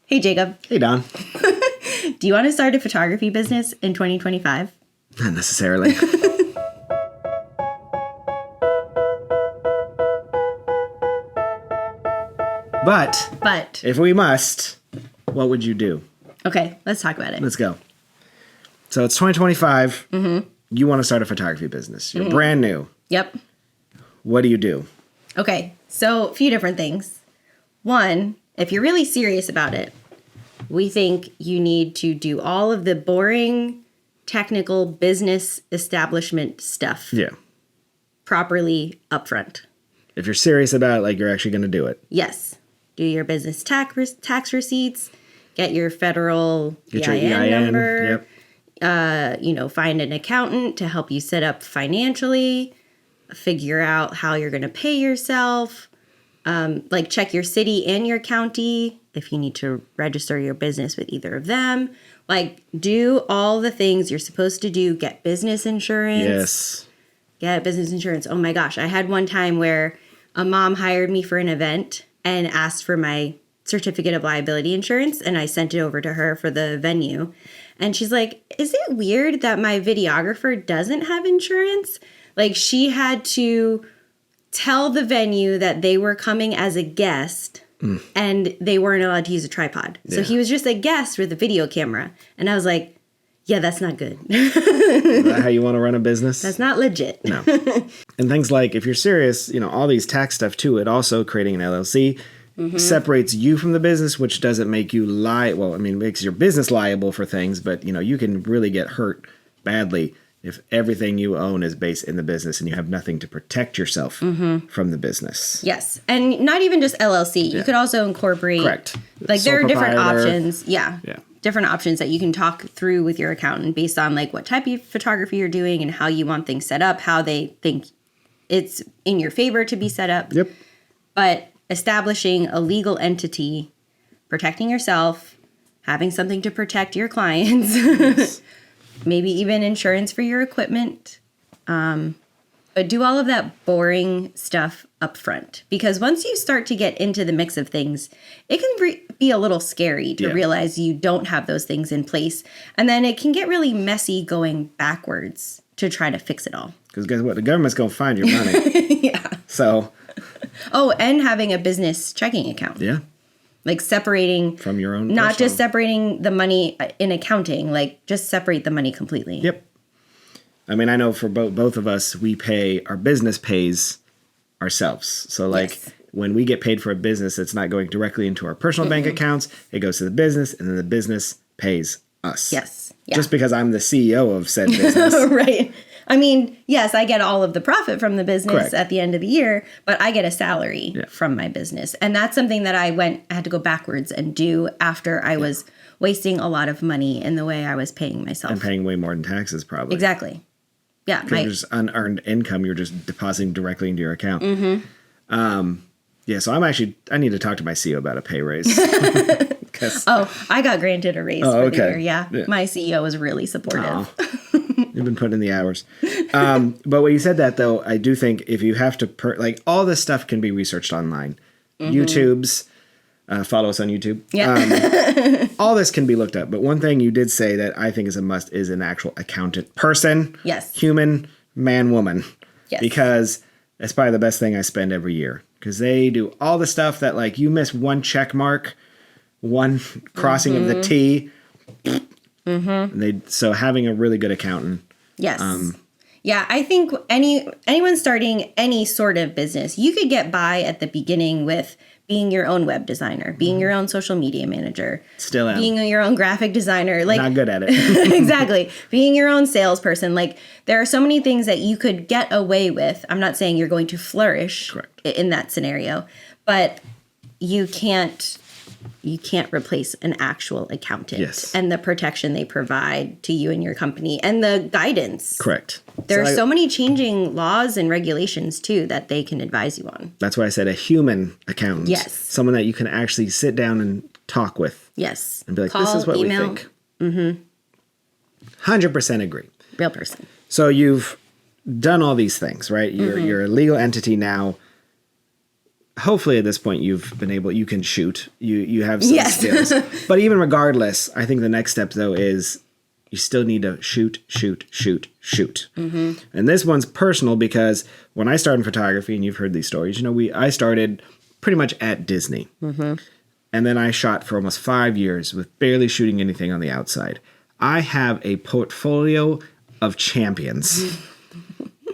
Hey, Jacob. Hey, Don. Do you want to start a photography business in 2025? Not necessarily. But if we must, what would you do? Okay, let's talk about it. Let's go. So it's 2025. Mm-hmm. You want to start a photography business. You're brand new. Yep. What do you do? Okay, so a few different things. One, if you're really serious about it, we think you need to do all of the boring, technical business establishment stuff Yeah. properly upfront. If you're serious about it, like you're actually going to do it. Yes. Do your business tax receipts, get your federal Get your EIN number. Yep. Find an accountant to help you set up financially, figure out how you're going to pay yourself, check your city and your county if you need to register your business with either of them. Do all the things you're supposed to do. Get business insurance. Yes. Get business insurance. Oh my gosh. I had one time where a mom hired me for an event and asked for my certificate of liability insurance, and I sent it over to her for the venue. And she's like, is it weird that my videographer doesn't have insurance? She had to tell the venue that they were coming as a guest and they weren't allowed to use a tripod. So he was just a guest with a video camera. And I was like, yeah, that's not good. Is that how you want to run a business? That's not legit. No. And things like, if you're serious, all these tax stuff too, it also creating an LLC separates you from the business, which doesn't make you makes your business liable for things, but you can really get hurt badly if everything you own is based in the business and you have nothing to protect yourself from the business. Yes. And not even just LLC. You could also incorporate. Correct. There are different proprietor. options. Yeah. Different options that you can talk through with your accountant based on what type of photography you're doing and how you want things set up, how they think it's in your favor to be set up. Yep. But establishing a legal entity, protecting yourself, having something to protect your clients, Yes. maybe even insurance for your equipment. But do all of that boring stuff up front. Because once you start to get into the mix of things, it can be a little scary to realize you don't have those things in place. And then it can get really messy going backwards to try to fix it all. Because guess what? The government's going to find your money. Yeah. So. Oh, and having a business checking account. Yeah. Separating. From your own. Not just separating the money in accounting. Just separate the money completely. Yep. I mean, I know for both of us, our business pays ourselves. So when we get paid for a business, it's not going directly into our personal bank accounts. It goes to the business, and then the business pays us. Yes. Yeah. Just because I'm the CEO of said business. Right. I mean, yes, I get all of the profit from the business Correct. at the end of the year, but I get a salary from my business. And that's something that I had to go backwards and do after I was wasting a lot of money in the way I was paying myself. And paying way more than taxes, probably. Exactly. Yeah. Because there's unearned income you're just depositing directly into your account. So I need to talk to my CEO about a pay raise. I got granted a raise for the year. Yeah. My CEO was really supportive. You've been putting in the hours. But when you said that, though, I do think if you have to, all this stuff can be researched online. YouTube's, follow us on YouTube. Yeah. All this can be looked up. But one thing you did say that I think is a must is an actual accountant person. Yes. Human, man, woman. Yes. Because that's probably the best thing I spend every year. Because they do all the stuff that, you miss one check mark, one crossing of the T. So having a really good accountant. Yes. I think anyone starting any sort of business, you could get by at the beginning with being your own web designer, being your own social media manager. Still am. Being your own graphic designer. Not good at it. Exactly. Being your own salesperson. There are so many things that you could get away with. I'm not saying you're going to flourish in that scenario, but you can't replace an actual accountant and the protection they provide to you and your company and the guidance. Correct. There are so many changing laws and regulations, too, that they can advise you on. That's why I said a human accountant. Yes. Someone that you can actually sit down and talk with. Yes. And be like, Call, this is what email. we think. 100% agree. Real person. So you've done all these things, right? You're a legal entity now. hopefully at this point you can shoot. You have some Yes. skills. But even regardless, I think the next step though is you still need to shoot. Mm-hmm. And this one's personal because when I started in photography, and you've heard these stories, I started pretty much at Disney. Mm-hmm. And then I shot for almost 5 years with barely shooting anything on the outside. I have a portfolio of champions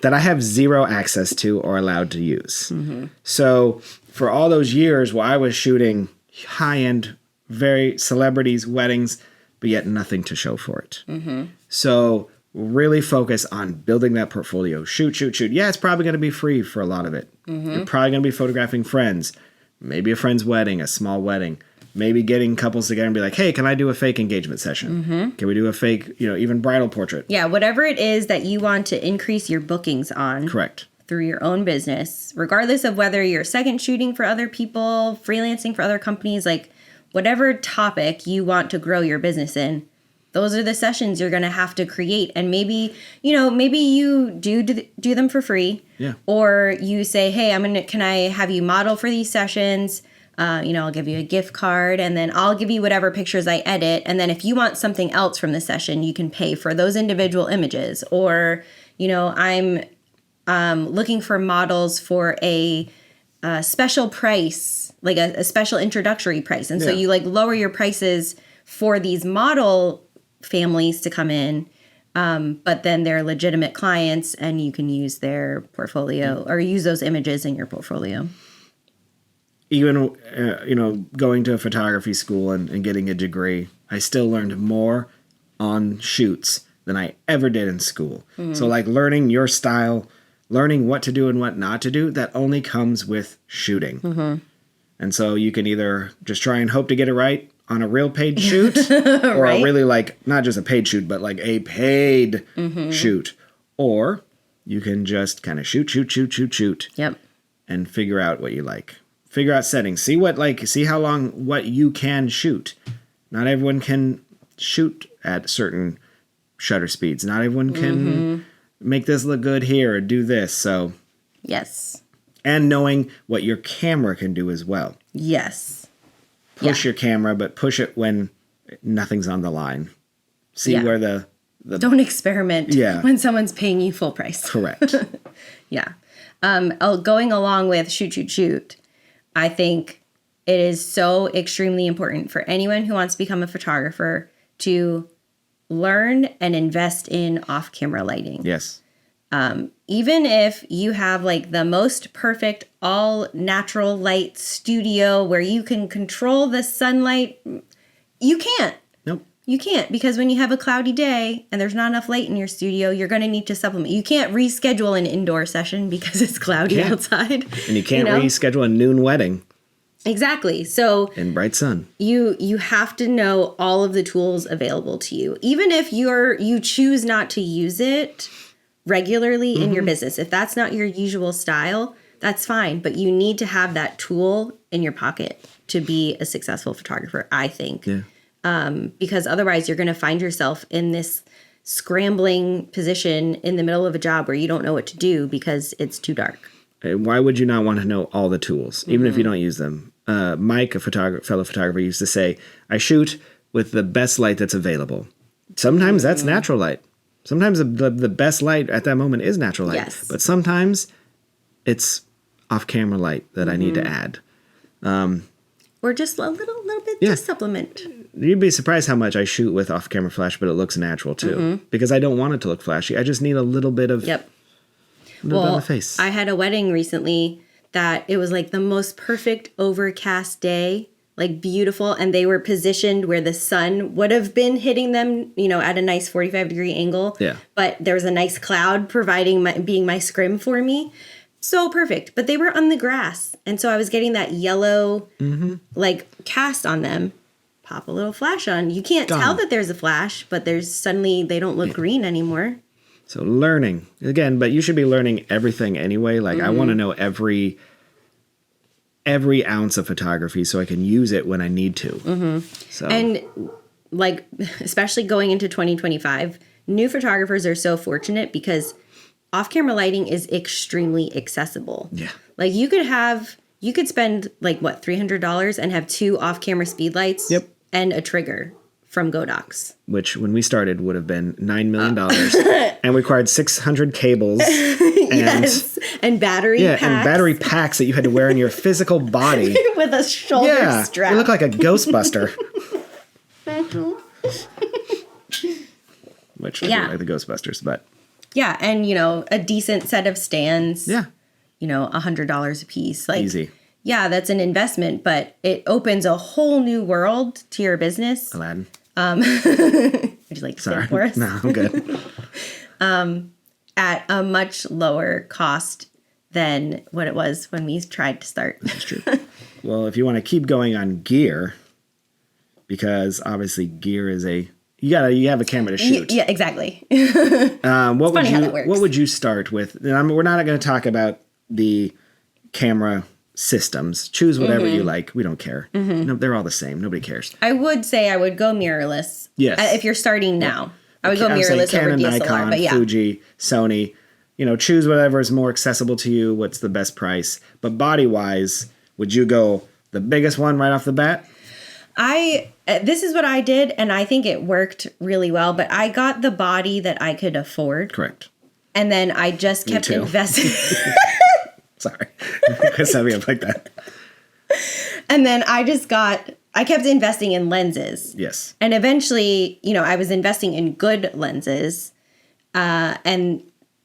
that I have zero access to or allowed to use. Mm-hmm. So for all those years while I was shooting high-end, very celebrities, weddings, but yet nothing to show for it. Mm-hmm. So really focus on building that portfolio. Shoot. Yeah, it's probably going to be free for a lot of it. Mm-hmm. You're probably going to be photographing friends, maybe a friend's wedding, a small wedding, maybe getting couples together and be like, hey, can I do a fake engagement session? Mm-hmm. Can we do a fake, even bridal portrait? Yeah, whatever it is that you want to increase your bookings on. Correct. Through your own business, regardless of whether you're second shooting for other people, freelancing for other companies, like whatever topic you want to grow your business in, those are the sessions you're going to have to create. And maybe you do them for free. Yeah. Or you say, hey, can I have you model for these sessions? I'll give you a gift card and then I'll give you whatever pictures I edit. And then if you want something else from the session, you can pay for those individual images. Or, I'm looking for models for a special price, like a special introductory price. And so you lower your prices for these model families to come in. But then they're legitimate clients and you can use their portfolio or use those images in your portfolio. Even, going to a photography school and getting a degree, I still learned more on shoots than I ever did in school. Mm-hmm. So learning your style, learning what to do and what not to do, that only comes with shooting. Mm-hmm. And so you can either just try and hope to get it right on a real paid shoot or right? a really not just a paid shoot, but a paid shoot. Or you can just kind of shoot. Yep. And figure out what you like. Figure out settings. See how long, what you can shoot. Not everyone can shoot at certain shutter speeds. Not everyone can make this look good here or do this. So, yes. And knowing what your camera can do as well. Yes. Push your camera, but push it when nothing's on the line. See where the don't experiment when someone's paying you full price. Correct. Yeah. Going along with shoot. I think it is so extremely important for anyone who wants to become a photographer to learn and invest in off-camera lighting. Yes. Even if you have the most perfect all natural light studio where you can control the sunlight, you can't. Nope. You can't, because when you have a cloudy day and there's not enough light in your studio, you're going to need to supplement. You can't reschedule an indoor session because it's cloudy outside. And you can't reschedule a noon wedding. Exactly. So in bright sun. You have to know all of the tools available to you. Even if you choose not to use it regularly in your business. If that's not your usual style, that's fine. But you need to have that tool in your pocket to be a successful photographer, I think. Yeah. Because otherwise you're going to find yourself in this scrambling position in the middle of a job where you don't know what to do because it's too dark. Why would you not want to know all the tools, even if you don't use them? Mike, a fellow photographer, used to say, I shoot with the best light that's available. Sometimes that's natural light. Sometimes the best light at that moment is natural light. Yes. But sometimes it's off-camera light that I need to add. Or just a little bit to supplement. You'd be surprised how much I shoot with off-camera flash, but it looks natural too. Because I don't want it to look flashy. I just need a little bit of... Yep. on the face. I had a wedding recently that it was the most perfect overcast day, beautiful, and they were positioned where the sun would have been hitting them, at a nice 45-degree angle. Yeah. But there was a nice cloud being my scrim for me. So perfect. But they were on the grass, and so I was getting that yellow cast on them. Pop a little flash on. You can't tell that there's a flash, but they don't look green anymore. So learning again, but you should be learning everything anyway. I want to know every ounce of photography so I can use it when I need to. So and especially going into 2025, new photographers are so fortunate because off-camera lighting is extremely accessible. Yeah. You could have you could spend like what, $300 and have 2 off-camera speed lights Yep. and a trigger from Godox. Which, when we started, would have been $9 million and required 600 cables. And, Yes. And battery packs. and battery packs that you had to wear in your physical body. with a shoulder strap. You look like a Ghostbuster. Which I do Yeah. like the Ghostbusters, but Yeah, and a decent set of stands. yeah, $100 a piece. Like, easy. yeah, that's an investment, but it opens a whole new world to your business. Aladdin. Would you like to say Sorry. it for us? No, I'm good. At a much lower cost than what it was when we tried to start. That's true. Well, if you want to keep going on gear, because obviously gear is you have a camera to shoot. Yeah, exactly. What funny how that works. would you start with? And we're not going to talk about the camera systems. Choose whatever you like. We don't care. No, they're all the same. Nobody cares. I would say I would go mirrorless. Yes. If you're starting now. I would go I'm saying mirrorless over Canon, DSLR, Nikon, but yeah. Fuji, Sony. Choose whatever is more accessible to you. What's the best price? But body wise, would you go the biggest one right off the bat? This is what I did, and I think it worked really well, but I got the body that I could afford. Correct. And then I just kept too. investing. Sorry. Set me up like that. And then I kept investing in lenses. Yes. And eventually, I was investing in good lenses. And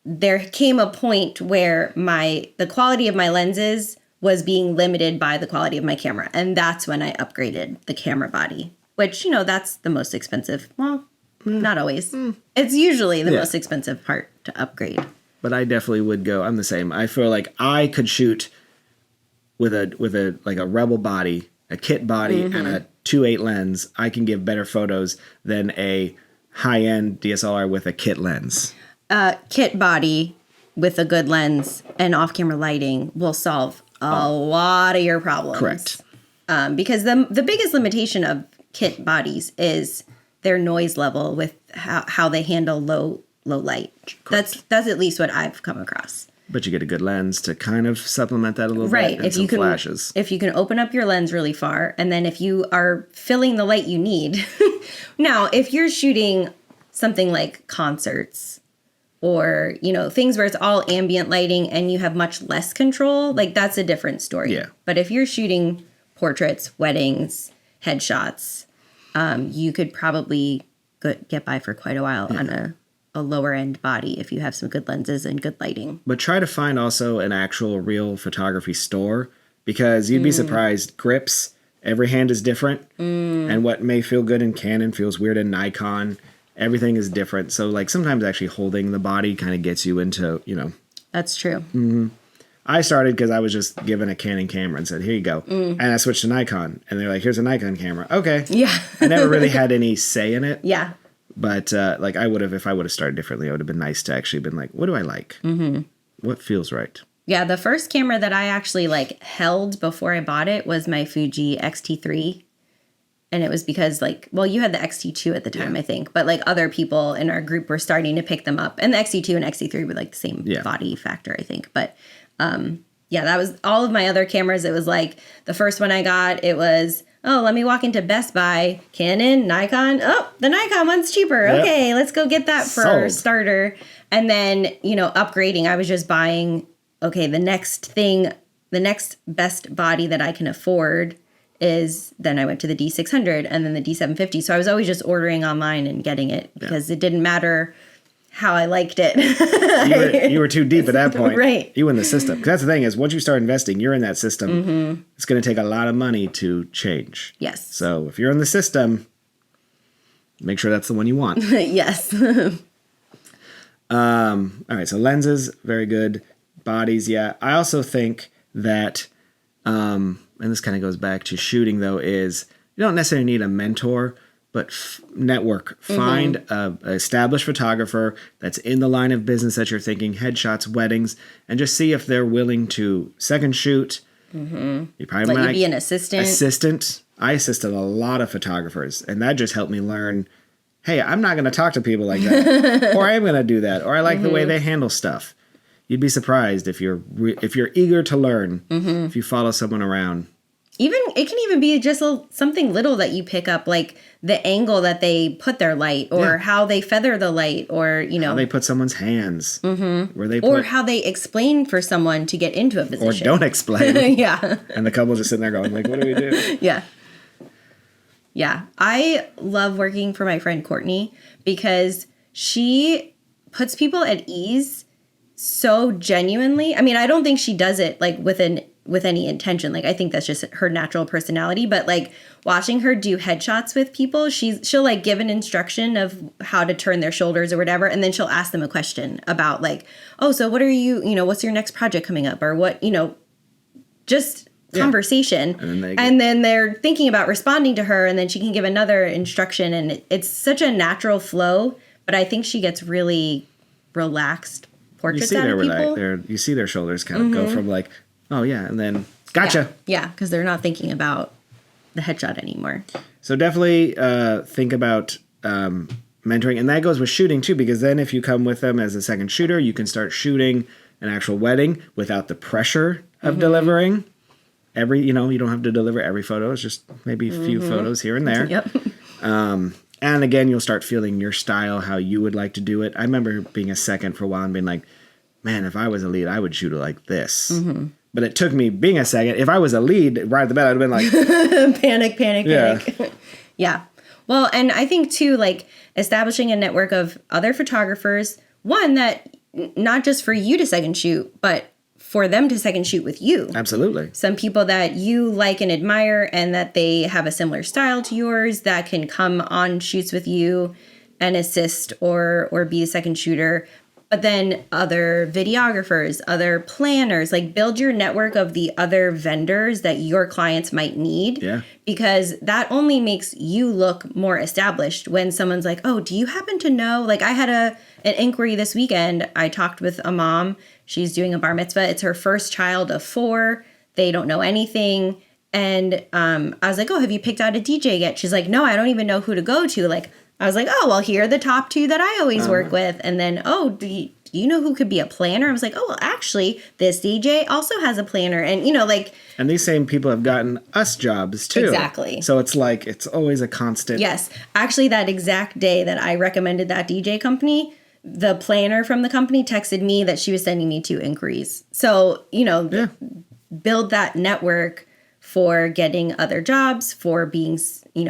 there came a point where the quality of my lenses was being limited by the quality of my camera. And that's when I upgraded the camera body, which, that's the most expensive. Well, not always. It's usually the most expensive part to upgrade. But I definitely would go. I'm the same. I feel like I could shoot with a like a Rebel body, a kit body, and a 2.8 lens. I can give better photos than a high-end DSLR with a kit lens. Kit body with a good lens and off-camera lighting will solve a lot of your problems. Correct. Because the biggest limitation of kit bodies is their noise level with how they handle low light. Correct. That's at least what I've come across. But you get a good lens to kind of supplement that a little Right. bit. And some flashes. If you can open up your lens really far, and then if you are filling the light you need. Now, if you're shooting something like concerts or, things where it's all ambient lighting and you have much less control, like that's a different story. Yeah. But if you're shooting portraits, weddings, headshots, you could probably get by for quite a while on a lower end body if you have some good lenses and good lighting. But try to find also an actual real photography store, because you'd be surprised. Grips, every hand is different. And what may feel good in Canon feels weird in Nikon. Everything is different. So like sometimes actually holding the body kind of gets you into, That's true. I started because I was just given a Canon camera and said, here you go. And I switched to Nikon. And they're like, here's a Nikon camera. Okay. Yeah. I never really had any say in it. Yeah. But like I would have, if I would have started differently, it would have been nice to actually been like, what do I like? What feels right? Yeah, the first camera that I actually held before I bought it was my Fuji X-T3. And it was because you had the X-T2 at the time, I think. But other people in our group were starting to pick them up. And the X-T2 and X-T3 were the same body factor, I think. But that was all of my other cameras. It was the first one I got, it was, oh, let me walk into Best Buy, Canon, Nikon. Oh, the Nikon one's cheaper. Yep. Okay, let's go get that for Sold. starter. And then, upgrading, I was just buying, okay, the next best body that I can afford is, then I went to the D600 and then the D750. So I was always just ordering online and getting it because it didn't matter how I liked it. You were too deep at that point. Right. You in the system. 'Cause that's the thing is, once you start investing, you're in that system. It's going to take a lot of money to change. Yes. So if you're in the system, make sure that's the one you want. Yes. All right. So lenses, very good. Bodies, yeah. I also think that, and this kind of goes back to shooting though, is you don't necessarily need a mentor, but network. Find a established photographer that's in the line of business that you're thinking, headshots, weddings, and just see if they're willing to second shoot. You probably Let you be an assistant. I assisted a lot of photographers, and that just helped me learn, hey, I'm not going to talk to people like that, or I am going to do that, or I like the way they handle stuff. you'd be surprised if you're eager to learn, if you follow someone around. Even it can even be just something little that you pick up, like the angle that they put their light, or how they feather the light, or How they put someone's hands, where they or how they explain for someone to get into a or position, don't explain. yeah, And the couple just sitting there going, like, what do we do? yeah, yeah. I love working for my friend Courtney because she puts people at ease so genuinely. I mean, I don't think she does it like with any intention. Like, I think that's just her natural personality. But like watching her do headshots with people, she'll like give an instruction of how to turn their shoulders or whatever, and then she'll ask them a question about like, oh, so what are you, what's your next project coming up, or what, just conversation. And then they're thinking about responding to her, and then she can give another instruction, and it's such a natural flow. But I think she gets really relaxed portraits out of people. You see their shoulders kind of go from like, oh yeah, and then gotcha. Yeah, because they're not thinking about the headshot anymore. So definitely think about mentoring, and that goes with shooting too, because then if you come with them as a second shooter, you can start shooting an actual wedding without the pressure of delivering you don't have to deliver every photo. It's just maybe a few photos here and there. Yep. And again, you'll start feeling your style, how you would like to do it. I remember being a second for a while and being like, man, if I was a lead, I would shoot it like this. But it took me being a second. If I was a lead right at the bat, I'd have been like... panic. Yeah. Well, and I think too, like establishing a network of other photographers, one that not just for you to second shoot, but for them to second shoot with you. Absolutely. Some people that you like and admire and that they have a similar style to yours that can come on shoots with you and assist or be a second shooter. But then other videographers, other planners, like build your network of the other vendors that your clients might need. Yeah. Because that only makes you look more established when someone's like, oh, do you happen to know? Like I had an inquiry this weekend. I talked with a mom. She's doing a bar mitzvah. It's her first child of 4. They don't know anything. And I was like, oh, have you picked out a DJ yet? She's like, no, I don't even know who to go to. Like, I was like, oh, well, here are the top 2 that I always work with. And then, oh, do you know who could be a planner? I was like, oh, well, actually, this DJ also has a planner. And, And these same people have gotten us jobs, too. Exactly. So it's like, it's always a constant. Yes. Actually, that exact day that I recommended that DJ company, the planner from the company texted me that she was sending me 2 inquiries. So, build that network for getting other jobs, for being,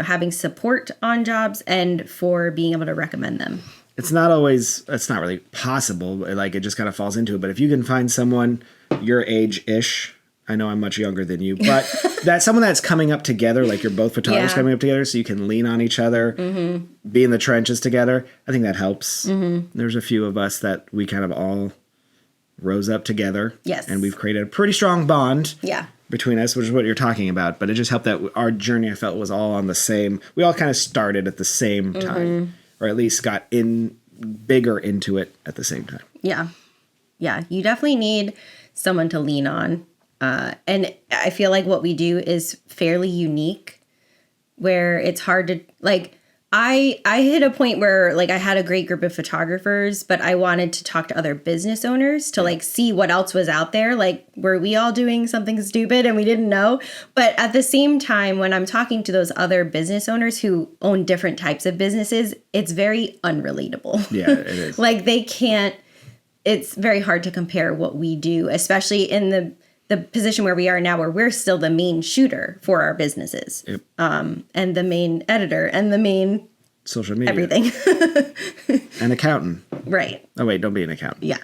having support on jobs, and for being able to recommend them. It's not really possible. Like it just kind of falls into it. But if you can find someone your age-ish, I know I'm much younger than you, but that's someone that's coming up together, like you're both photographers coming up together, so you can lean on each other, be in the trenches together. I think that helps. There's a few of us that we kind of all rose up together. Yes. And we've created a pretty strong bond. Yeah. Between us, which is what you're talking about. But it just helped that our journey, I felt, was all on the same. We all kind of started at the same time, or at least got bigger into it at the same time. Yeah. Yeah. You definitely need someone to lean on. And I feel like what we do is fairly unique, where it's hard to, like, I hit a point where, like, I had a great group of photographers, but I wanted to talk to other business owners to, like, see what else was out there. Like, were we all doing something stupid and we didn't know? But at the same time, when I'm talking to those other business owners who own different types of businesses, it's very unrelatable. Yeah, it is. Like, it's very hard to compare what we do, especially in the position where we are now, where we're still the main shooter for our businesses. Yep. And the main editor and the main social media. Everything. An accountant. Right. Oh, wait, don't be an accountant. Yeah.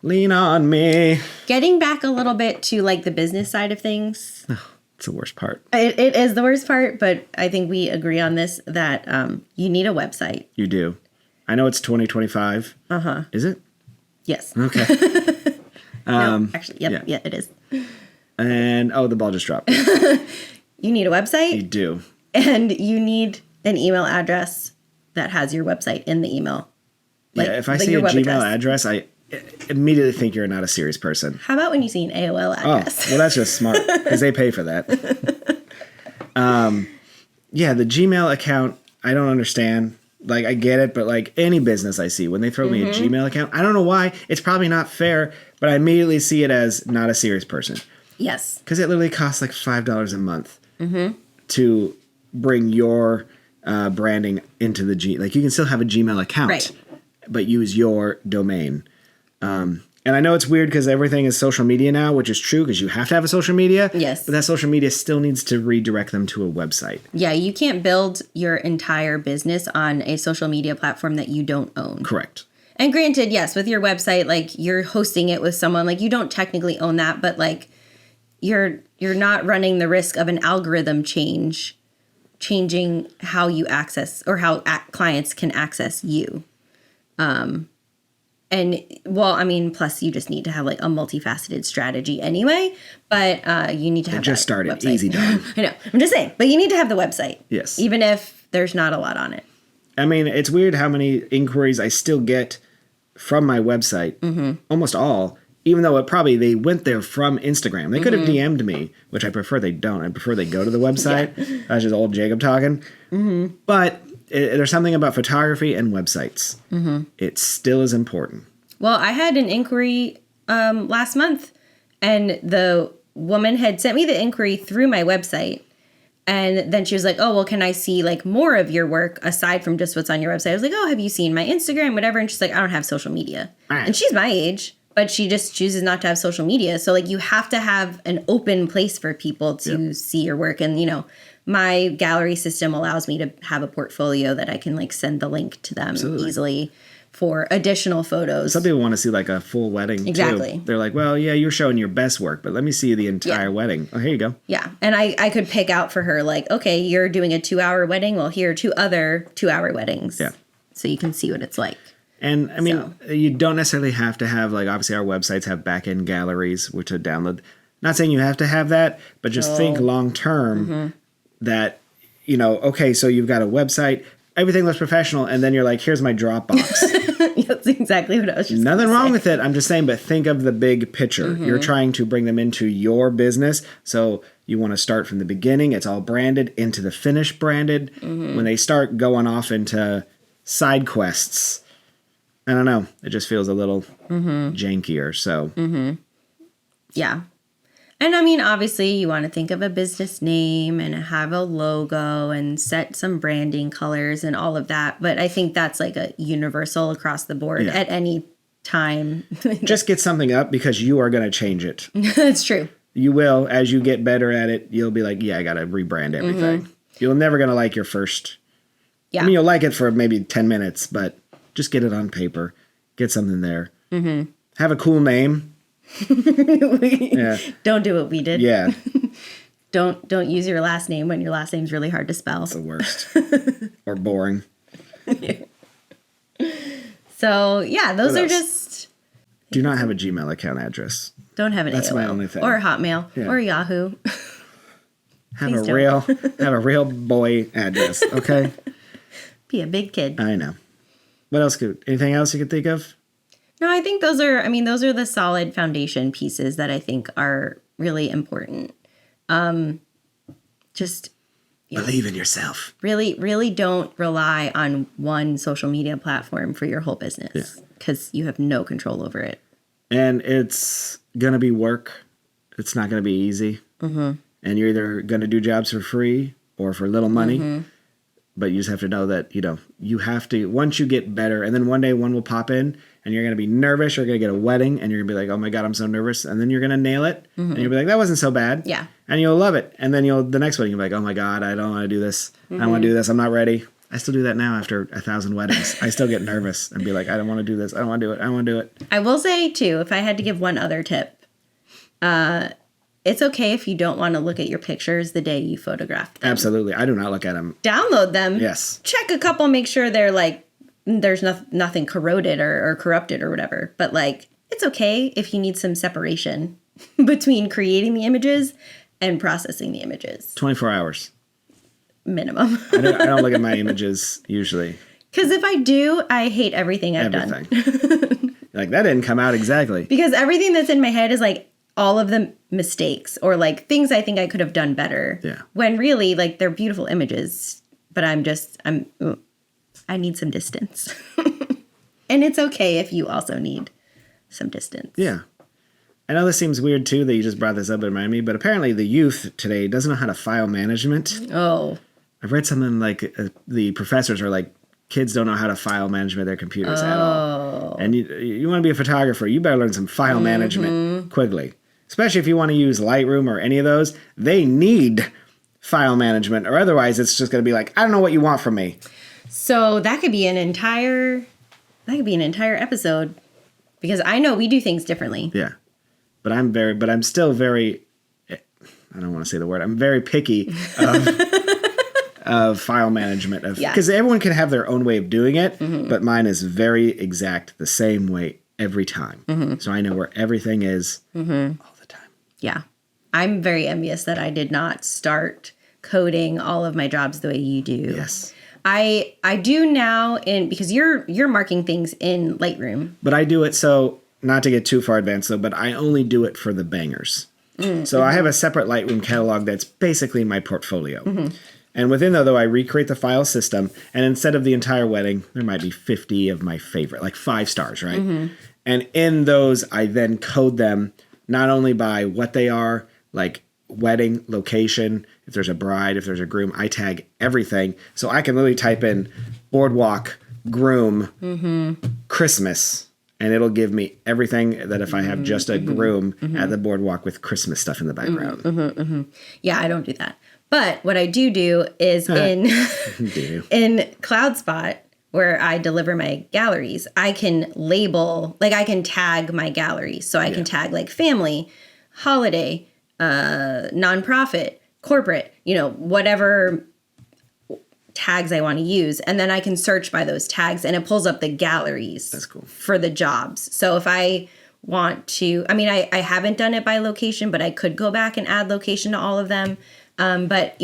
Lean on me. Getting back a little bit to like the business side of things. Oh, it's the worst part. It is the worst part, but I think we agree on this, that you need a website. You do. I know it's 2025. Uh-huh. Is it? Yes. Okay. No, actually, yep, yeah, it is. And, the ball just dropped. You need a website. You do. And you need an email address that has your website in the email. Like, if I see a Gmail address, I immediately think you're not a serious person. How about when you see an AOL address? Oh, well, that's just smart, because they pay for that. Yeah, the Gmail account, I don't understand. Like, I get it, but like any business I see, when they throw me a Gmail account, I don't know why. It's probably not fair, but I immediately see it as not a serious person. Yes. Because it literally costs like $5 a month to bring your branding into the Like, you can still have a Gmail account, Right. but use your domain. And I know it's weird because everything is social media now, which is true because you have to have a social media. Yes. But that social media still needs to redirect them to a website. Yeah, you can't build your entire business on a social media platform that you don't own. Correct. And granted, yes, with your website, like you're hosting it with someone, like you don't technically own that, but like you're not running the risk of an algorithm changing how you access or how clients can access you. And well, I mean, plus you just need to have like a multifaceted strategy anyway, but you need to have Just that started. website. Easy done. I know. I'm just saying, but you need to have the website. Yes. Even if there's not a lot on it. I mean, it's weird how many inquiries I still get from my website. Almost all. Even though they went there from Instagram. They could have DM'd me, which I prefer they don't. I prefer they go to the website. That's just old Jacob talking. But there's something about photography and websites. It still is important. Well, I had an inquiry last month, and the woman had sent me the inquiry through my website. And then she was like, oh, well, can I see like more of your work aside from just what's on your website? I was like, oh, have you seen my Instagram, whatever? And she's like, I don't have social media. Right. And she's my age, but she just chooses not to have social media. So like you have to have an open place for people to see your work. And, you know, my gallery system allows me to have a portfolio that I can like send the link to them easily for additional photos. Some people want to see like a full wedding Exactly. too. They're like, well, yeah, you're showing your best work, but let me see the entire wedding. Oh, here you go. Yeah. And I could pick out for her like, okay, you're doing a 2-hour wedding. Well, here are 2 other 2-hour weddings. Yeah. So you can see what it's like. And I mean, you don't necessarily have to have, like, obviously our websites have back-end galleries, which to download. Not saying you have to have that, but just think long term that, you know, okay, so you've got a website, everything looks professional, and then you're like, here's my Dropbox. That's exactly what I was just Nothing wrong with it. I'm just saying, but think of the big picture. You're trying to bring them into your business. So you want to start from the beginning. It's all branded into the finish branded. When they start going off into side quests, I don't know. It just feels a little jankier. So Yeah. And I mean, obviously, you want to think of a business name and have a logo and set some branding colors and all of that. But I think that's like a universal across the board at any time. just get something up because you are going to change it. That's true. You will. As you get better at it, you'll be like, yeah, I got to rebrand everything. You're never going to like your first. Yeah. I mean, you'll like it for maybe 10 minutes, but just get it on paper. Get something there. Have a cool name. Yeah. Don't do what we did. Yeah. Don't use your last name when your last name's really hard to spell. It's the worst. Or boring. So yeah, those What are else? just Do not have a Gmail account address. don't have an That's AOL my only thing. or a Hotmail or Yahoo. Have Please a real boy address. Okay. Be a big kid. I know. What else anything else you could think of? No, I think those are the solid foundation pieces that I think are really important. Just Believe in yourself. really don't rely on one social media platform for your whole business because you have no control over it. And it's going to be work. It's not going to be easy. And you're either going to do jobs for free or for little money. But you just have to know that, you know, you have to, once you get better, and then one day one will pop in and you're going to be nervous. You're going to get a wedding and you're going to be like, oh my God, I'm so nervous. And then you're going to nail it. And you'll be like, that wasn't so bad. Yeah. And you'll love it. And then the next wedding, you'll be like, oh my God, I don't want to do this. I don't want to do this. I'm not ready. I still do that now after 1,000 weddings. I still get nervous and be like, I don't want to do this. I don't want to do it. I don't want to do it. I will say too, if I had to give one other tip, it's okay if you don't want to look at your pictures the day you photographed them. Absolutely. I do not look at them. Download them. Yes. Check a couple, make sure they're like, there's nothing corroded or corrupted or whatever. But like, it's okay if you need some separation between creating the images and processing the images. 24 hours. Minimum. I don't look at my images usually. Because if I do, I hate everything I've done. Like, that didn't come out exactly. Because everything that's in my head is like all of the mistakes or like things I think I could have done better. Yeah. When really, like, they're beautiful images, but I I need some distance. And it's okay if you also need some distance. Yeah. I know this seems weird too that you just brought this up and reminded me, but apparently the youth today doesn't know how to file management. Oh. I've read something like the professors are like, kids don't know how to file management their computers at all. And you want to be a photographer, you better learn some file management quickly. Especially if you want to use Lightroom or any of those. They need file management, or otherwise it's just going to be like, I don't know what you want from me. So that could be an entire episode, because I know we do things differently. Yeah. But I'm still very, I don't want to say the word, I'm very picky of file management. Because everyone can have their own way of doing it, but mine is very exact, the same way every time. So I know where everything is all the time. Yeah. I'm very envious that I did not start coding all of my jobs the way you do. Yes. I do now because you're marking things in Lightroom. But I do it so, not to get too far advanced though, but I only do it for the bangers. So I have a separate Lightroom catalog that's basically my portfolio. And within though, I recreate the file system, and instead of the entire wedding, there might be 50 of my favorite, like 5 stars, right? And in those, I then code them not only by what they are, like wedding, location, if there's a bride, if there's a groom, I tag everything. So I can literally type in boardwalk, groom, Christmas, and it'll give me everything that if I have just a groom at the boardwalk with Christmas stuff in the background. Yeah, I don't do that. But what I do is in CloudSpot, where I deliver my galleries, I can label, like I can tag my galleries. So I can tag like family, holiday, nonprofit, corporate, whatever tags I want to use. And then I can search by those tags, and it pulls up the galleries. That's cool. For the jobs. So if I want to, I haven't done it by location, but I could go back and add location to all of them. But,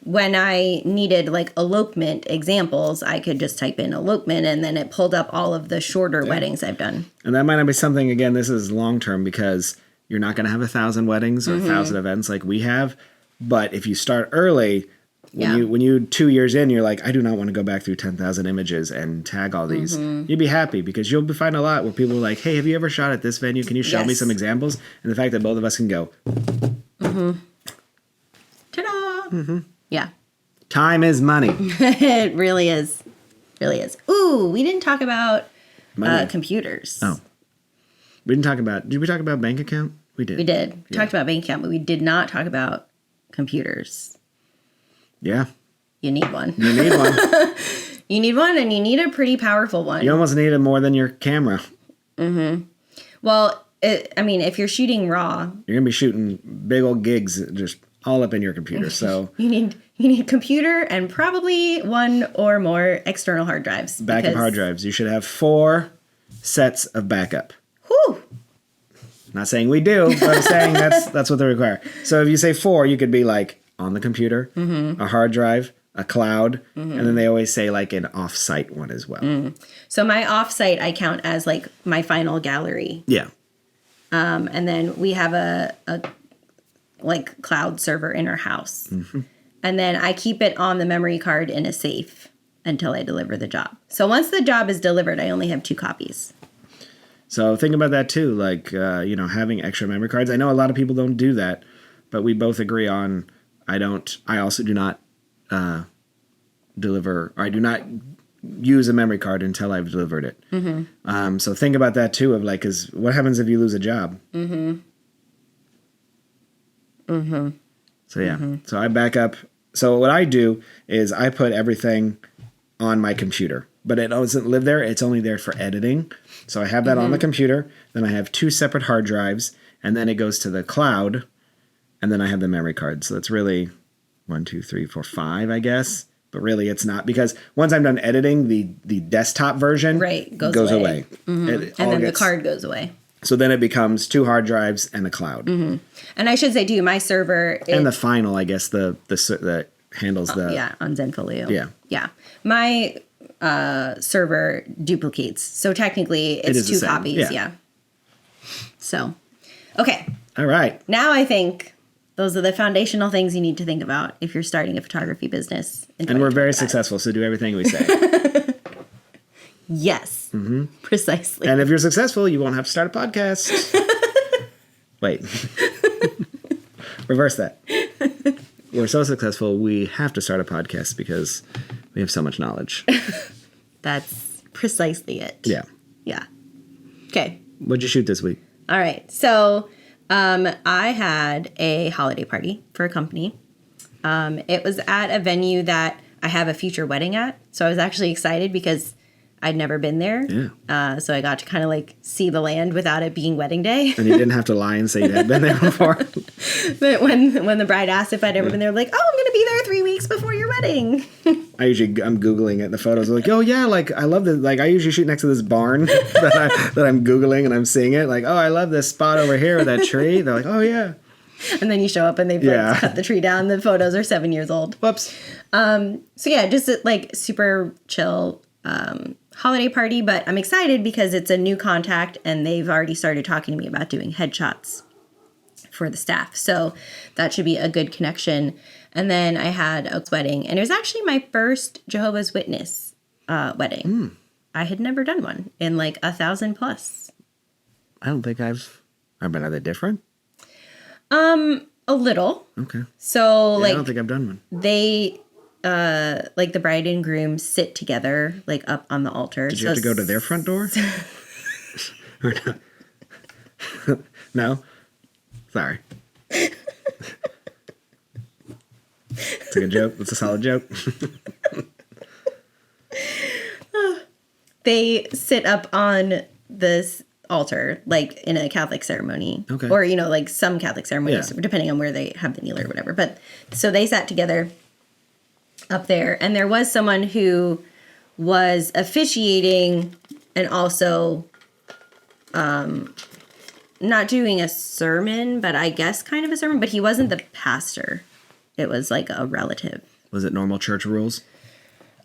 when I needed like elopement examples, I could just type in elopement, and then it pulled up all of the shorter weddings I've done. And that might not be something, again, this is long-term, because you're not going to have 1,000 weddings or 1,000 events like we have. But if you start early, when you 2 years in, you're like, I do not want to go back through 10,000 images and tag all these. You'd be happy, because you'll find a lot where people are like, hey, have you ever shot at this venue? Can you show me some examples? And the fact that both of us can go, Ta-da! Yeah. Time is money. It really is. Really is. Ooh, we didn't talk about computers. Oh. Did we talk about bank account? We did. We did. We talked about bank account, but we did not talk about computers. Yeah. You need one. You need one. You need one, and you need a pretty powerful one. You almost need it more than your camera. Well, if you're shooting RAW, you're going to be shooting big old gigs just all up in your computer. So you need a computer and probably one or more external hard drives. Backup hard drives. You should have 4 sets of backup. Whew. Not saying we do, but I'm saying that's what they require. So if you say 4, you could be like on the computer, a hard drive, a cloud, and then they always say like an off-site one as well. So my off-site I count as like my final gallery. Yeah. And then we have a like cloud server in our house. And then I keep it on the memory card in a safe until I deliver the job. So once the job is delivered, I only have 2 copies. So think about that too, like, having extra memory cards. I know a lot of people don't do that, but we both agree on, I also do not deliver, or I do not use a memory card until I've delivered it. So think about that too, of like, because what happens if you lose a job? So yeah, so I back up. So what I do is I put everything on my computer, but it doesn't live there. It's only there for editing. So I have that on the computer. Then I have 2 separate hard drives, and then it goes to the cloud, and then I have the memory card. So it's really 1, 2, 3, 4, 5, I guess. But really, it's not, because once I'm done editing, the desktop version goes away. And then the card goes away. So then it becomes 2 hard drives and a cloud. And I should say, too, my server... And the final, I guess, the handles the... yeah, on Zenfolio. Yeah. Yeah. My server duplicates. So technically, it's 2 copies. Yeah. So, okay. All right. Now I think those are the foundational things you need to think about if you're starting a photography business. And we're very successful, so do everything we say. Yes. Precisely. And if you're successful, you won't have to start a podcast. Wait. Reverse that. We're so successful, we have to start a podcast because we have so much knowledge. That's precisely it. Yeah. Yeah. Okay. What'd you shoot this week? All right. So I had a holiday party for a company. It was at a venue that I have a future wedding at. So I was actually excited because I'd never been there. Yeah. So I got to kind of like see the land without it being wedding day. And you didn't have to lie and say you had been there before. But when the bride asked if I'd ever been there, like, oh, I'm going to be there 3 weeks before your wedding. I'm Googling it. The photos are like, oh yeah, like I love this. Like I usually shoot next to this barn that I'm Googling and I'm seeing it. Like, oh, I love this spot over here with that tree. They're like, oh yeah. And then you show up and they've like cut the tree down. The photos are 7 years old. Whoops. So yeah, just like super chill holiday party. But I'm excited because it's a new contact and they've already started talking to me about doing headshots for the staff. So that should be a good connection. And then I had a wedding, and it was actually my first Jehovah's Witness wedding. I had never done one in like 1,000 plus. I don't think I've been. Are they different? A little. Okay. So I don't think I've done one. they like the bride and groom sit together like up on the altar. Did you have to go to their front door? Or no? No? Sorry. It's a good joke. It's a solid joke. They sit up on this altar, like in a Catholic ceremony. Okay. Or, like some Catholic ceremonies, Yeah. depending on where they have the kneeler or whatever. But so they sat together up there, and there was someone who was officiating and also not doing a sermon, but I guess kind of a sermon, but he wasn't the pastor. It was like a relative. Was it normal church rules?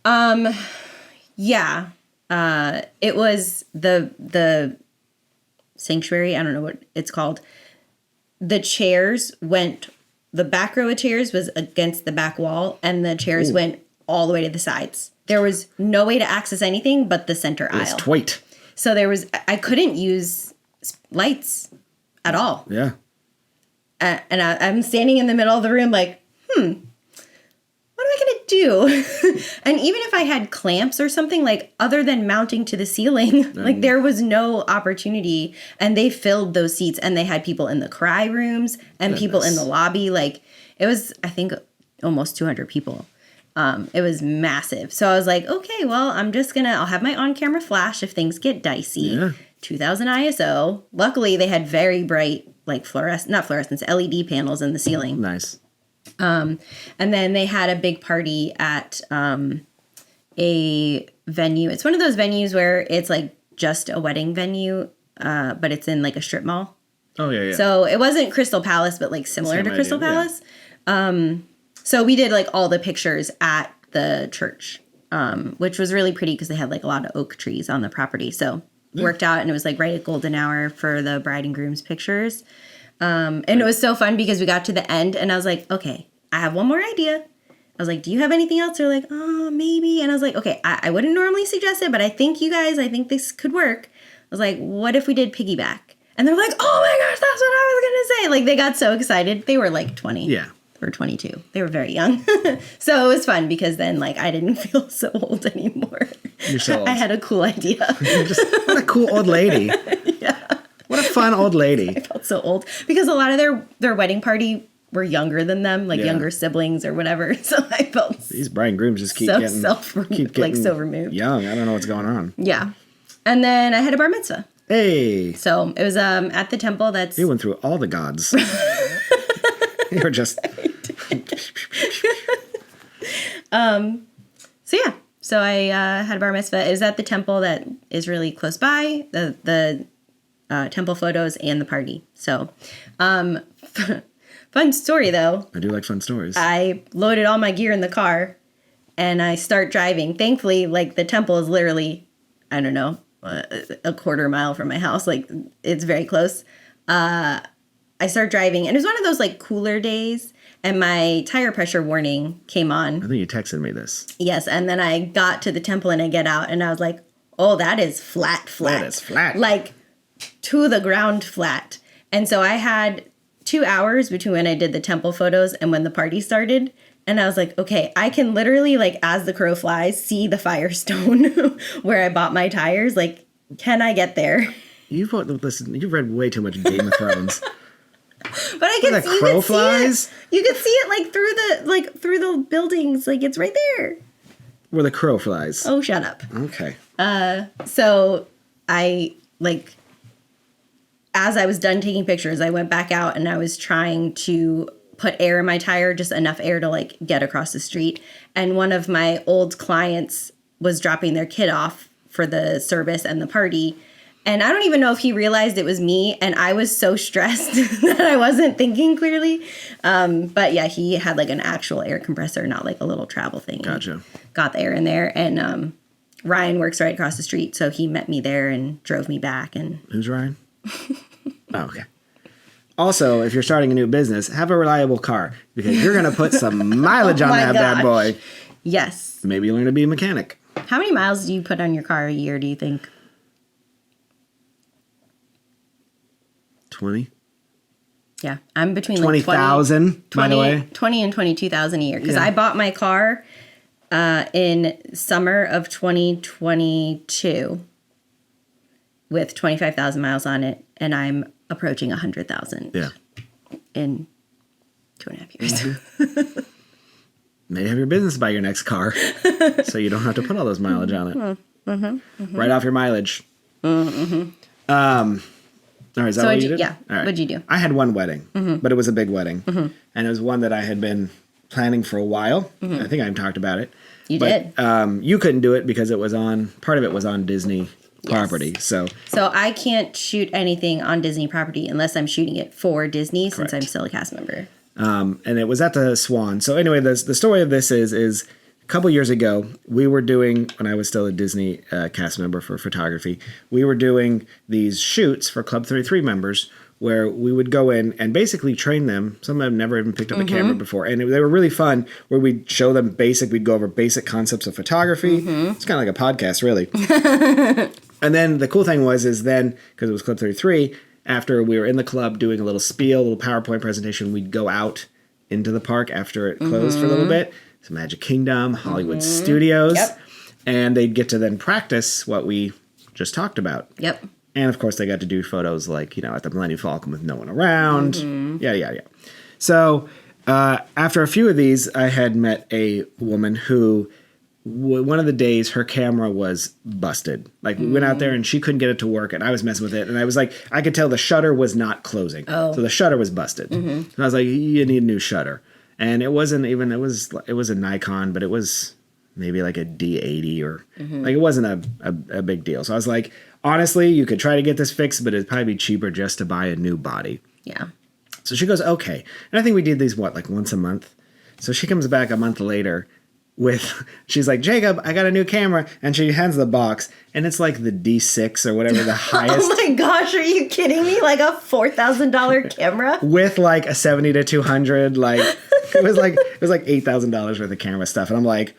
Yeah. It was the sanctuary. I don't know what it's called. The back row of chairs was against the back wall, and the chairs went all the way to the sides. There was no way to access anything but the center It's aisle. twait. So I couldn't use lights at all. Yeah. And I'm standing in the middle of the room like, what am I going to do? And even if I had clamps or something, like other than mounting to the ceiling, like there was no opportunity. And they filled those seats, and they had people in the cry rooms and people in the lobby. Like it was, I think, almost 200 people. It was massive. So I was like, okay, well, I'll have my on-camera flash if things get dicey. Yeah. 2000 ISO. Luckily, they had very bright, like not fluorescence, LED panels in the ceiling. Nice. And then they had a big party at a venue. It's one of those venues where it's like just a wedding venue, but it's in like a strip mall. Oh, yeah. So it wasn't Crystal Palace, but like similar Same to Crystal idea, Palace. So we did like all the pictures at the church, which was really pretty because they had like a lot of oak trees on the property. So worked out, and it was like right at golden hour for the bride and groom's pictures. And it was so fun because we got to the end, and I was like, okay, I have one more idea. I was like, do you have anything else? They're like, oh, maybe. And I was like, okay, I wouldn't normally suggest it, but I think this could work. I was like, what if we did piggyback? And they're like, oh my gosh, that's what I was going to say. Like, they got so excited. They were like 20. Yeah. Or 22. They were very young. So it was fun because then, like, I didn't feel so old anymore. You're so old. I had a cool idea. What a cool old lady. Yeah. What a fun old lady. I felt so old because a lot of their wedding party were younger than them, like younger siblings or whatever. So I felt These bride and grooms just keep so getting so removed. young. I don't know what's going on. Yeah. And then I had a bar mitzvah. Hey. So it was at the temple that's You went through all the gods. You were just So yeah. So I had a bar mitzvah. It was at the temple that is really close by, the temple photos and the party. So fun story though. I do like fun stories. I loaded all my gear in the car and I start driving. Thankfully, like the temple is literally, I don't know, a quarter mile from my house. Like it's very close. I start driving, and it was one of those like cooler days, and my tire pressure warning came on. I think you texted me this. Yes, and then I got to the temple and I get out and I was like, Oh, that is flat. That is flat. Like to the ground flat. And so I had 2 hours between when I did the temple photos and when the party started. And I was like, okay, I can literally, like, as the crow flies, see the Firestone where I bought my tires. Like, can I get there? You've read way too much Game of Thrones. But I can the see crow you flies? See it. You can see it through the buildings. Like, it's right there. Where the crow flies. Oh, shut up. Okay. So I, like, as I was done taking pictures, I went back out and I was trying to put air in my tire, just enough air to, like, get across the street. And one of my old clients was dropping their kid off for the service and the party. And I don't even know if he realized it was me. And I was so stressed that I wasn't thinking clearly. But yeah, he had, like, an actual air compressor, not like a little travel thing. Gotcha. Got the air in there. And Ryan works right across the street. So he met me there and drove me back. And Who's Ryan? Oh, okay. Also, if you're starting a new business, have a reliable car because you're going to put some mileage on my that bad boy. yes. Maybe learn to be a mechanic. How many miles do you put on your car a year, do you think? 20. Yeah, I'm between 20,000, by the way. 20 and 22,000 a year. Because Yeah. I bought my car in summer of 2022 with 25,000 miles on it. And I'm approaching 100,000 Yeah. in 2.5 years. Maybe have your business buy your next car so you don't have to put all those mileage on it. Right off your mileage. All right, is that what you did? Yeah. All right. What'd you do? I had one wedding, but it was a big wedding. And it was one that I had been planning for a while. I think I talked about it. You did. You couldn't do it because part of it was on Disney property. So I can't shoot anything on Disney property unless I'm shooting it for Disney since I'm still a cast member. and it was at the Swan. So anyway, the story of this is a couple years ago, we were doing, when I was still a Disney cast member for photography, we were doing these shoots for Club 33 members where we would go in and basically train them. Some of them never even picked up a camera before. And they were really fun where we'd show them we'd go over basic concepts of photography. It's kind of like a podcast, really. And then the cool thing was, because it was Club 33, after we were in the club doing a little spiel, a little PowerPoint presentation, we'd go out into the park after it closed for a little bit. So Magic Kingdom, Hollywood Studios. Yep. And they'd get to then practice what we just talked about. Yep. And of course, they got to do photos like, at the Millennium Falcon with no one around. Yada, yada, yada. So after a few of these, I had met a woman who, one of the days, her camera was busted. Like, we went out there and she couldn't get it to work, and I was messing with it. And I was like, I could tell the shutter was not closing. Oh. So the shutter was busted. And I was like, you need a new shutter. And it wasn't even, it was a Nikon, but it was maybe like a D80 or like, it wasn't a big deal. So I was like, honestly, you could try to get this fixed, but it'd probably be cheaper just to buy a new body. Yeah. So she goes, okay. And I think we did these, like once a month. So she comes back a month later she's like, Jacob, I got a new camera. And she hands the box, and it's like the D6 or whatever, the highest. Oh my gosh, are you kidding me? Like a $4,000 camera? With like a 70 to 200, like, it was like $8,000 worth of camera stuff. And I'm like,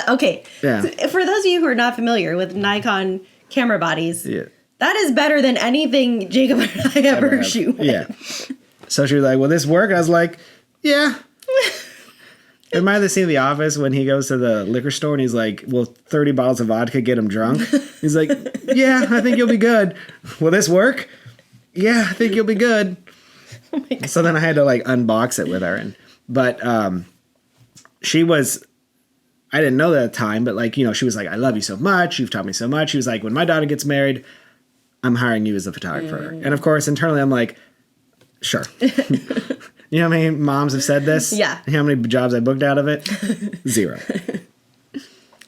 Okay. Yeah. So for those of you who are not familiar with Nikon camera bodies, yeah. that is better than anything Jacob and I ever shoot with. Yeah. So she was like, will this work? I was like, yeah. Am I the scene in The Office when he goes to the liquor store and he's like, will 30 bottles of vodka get him drunk? He's like, yeah, I think you'll be good. Will this work? Yeah, I think you'll be good. Oh my God. So then I had to like unbox it with her. But she was, I didn't know that at the time, but like, she was like, I love you so much. You've taught me so much. She was like, when my daughter gets married, I'm hiring you as a photographer. And of course, internally, I'm like, sure. You know how many moms have said this? Yeah. You know how many jobs I booked out of it? 0.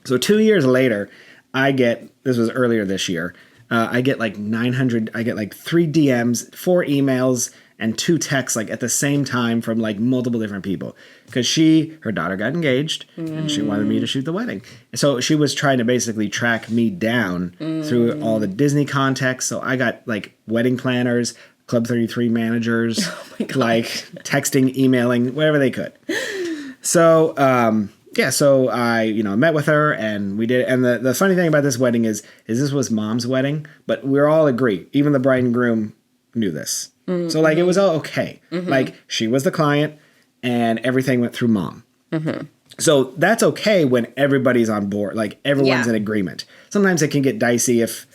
So 2 years later, this was earlier this year, I get like 900, I get like 3 DMs, 4 emails, and 2 texts like at the same time from like multiple different people. Because her daughter got engaged, and she wanted me to shoot the wedding. So she was trying to basically track me down through all the Disney contacts. So I got like wedding planners, Club 33 managers, like texting, emailing, whatever they could. So yeah, so I, met with her and we did. And the funny thing about this wedding is this was mom's wedding, but we're all agreed. Even the bride and groom knew this. Mm-hmm. So like, it was all okay. Mm-hmm. Like she was the client and everything went through mom. Mm-hmm. So that's okay when everybody's on board. Like everyone's in agreement. Sometimes it can get dicey if